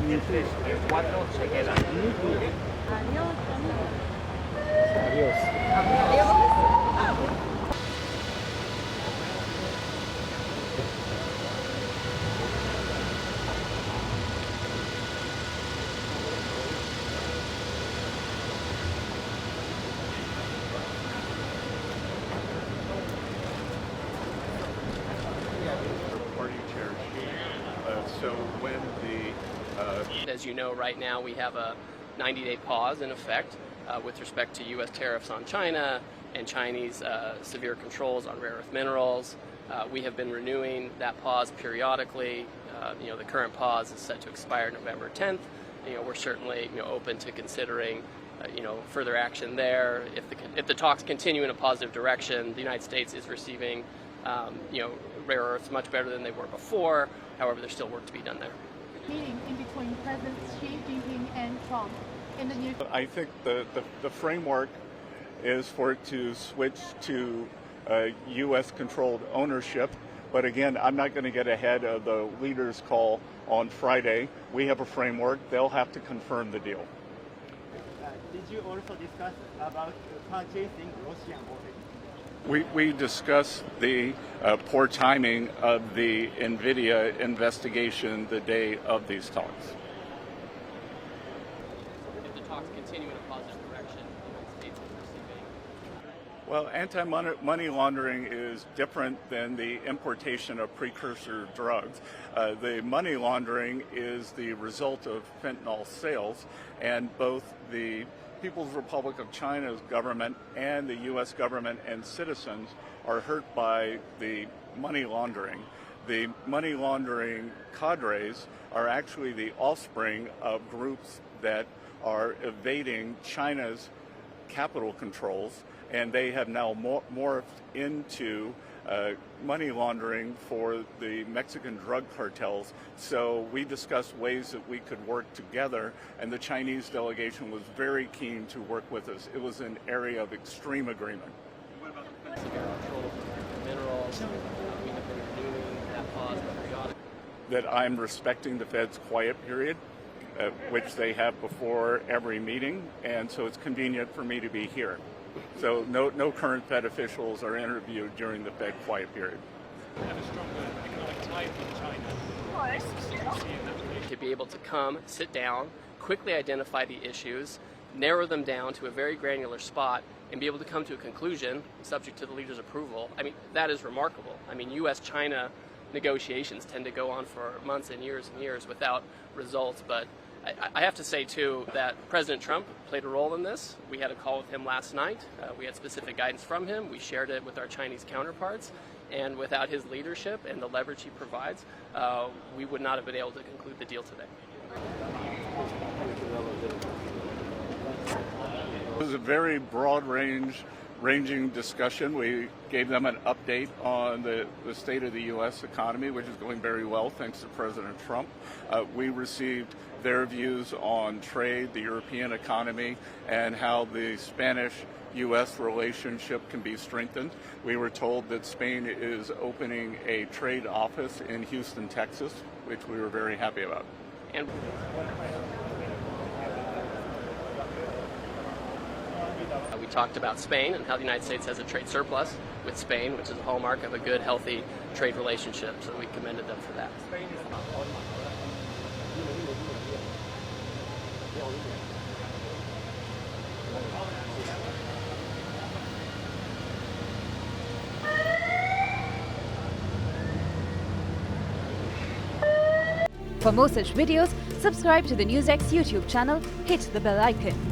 el 3 y el 4 se quedan. Adiós. Adiós. Party chair. So when As you know, right now we have a 90-day pause in effect with respect to U.S. tariffs on China and Chinese severe controls on rare earth minerals. We have been renewing that pause periodically. The current pause is set to expire November 10th. We're certainly open to considering further action there. If the talks continue in a positive direction, the United States is receiving rare earths much better than they were before. However, there's still work to be done there. Meeting in between President Xi Jinping and Trump in the near. I think the framework is for it to switch to U.S.-controlled ownership. But again, I'm not going to get ahead of the leaders' call on Friday. We have a framework. They'll have to confirm the deal. Did you also discuss about purchasing Russian oil? We discussed the poor timing of the NVIDIA investigation the day of these talks. If the talks continue in a positive direction, the United States is receiving. Well, anti-money laundering is different than the importation of precursor drugs. The money laundering is the result of fentanyl sales, and both the People's Republic of China's government and the U.S. government and citizens are hurt by the money laundering. The money laundering cadres are actually the offspring of groups that are evading China's capital controls, and they have now morphed into money laundering for the Mexican drug cartels. So we discussed ways that we could work together, and the Chinese delegation was very keen to work with us. It was an area of extreme agreement. What about the severe controls of minerals? We have been renewing that pause periodically. That I'm respecting the Fed's quiet period, which they have before every meeting, and so it's convenient for me to be here. So no current Fed officials are interviewed during the Fed quiet period. Have a stronger economic tie with China. To be able to come, sit down, quickly identify the issues, narrow them down to a very granular spot, and be able to come to a conclusion, subject to the leader's approval. I mean, that is remarkable. I mean, U.S.-China negotiations tend to go on for months and years without results, but I have to say, too, that President Trump played a role in this. We had a call with him last night. We had specific guidance from him. We shared it with our Chinese counterparts. And without his leadership and the leverage he provides, we would not have been able to conclude the deal today. It was a very broad-ranging discussion. We gave them an update on the state of the U.S. economy, which is going very well thanks to President Trump. We received their views on trade, the European economy, and how the Spanish-U.S. relationship can be strengthened. We were told that Spain is opening a trade office in Houston, Texas, which we were very happy about. And we talked about Spain and how the United States has a trade surplus with Spain, which is a hallmark of a good, healthy trade relationship. So we commended them for that. For more such videos, subscribe to the Newsx YouTube channel, hit the bell icon.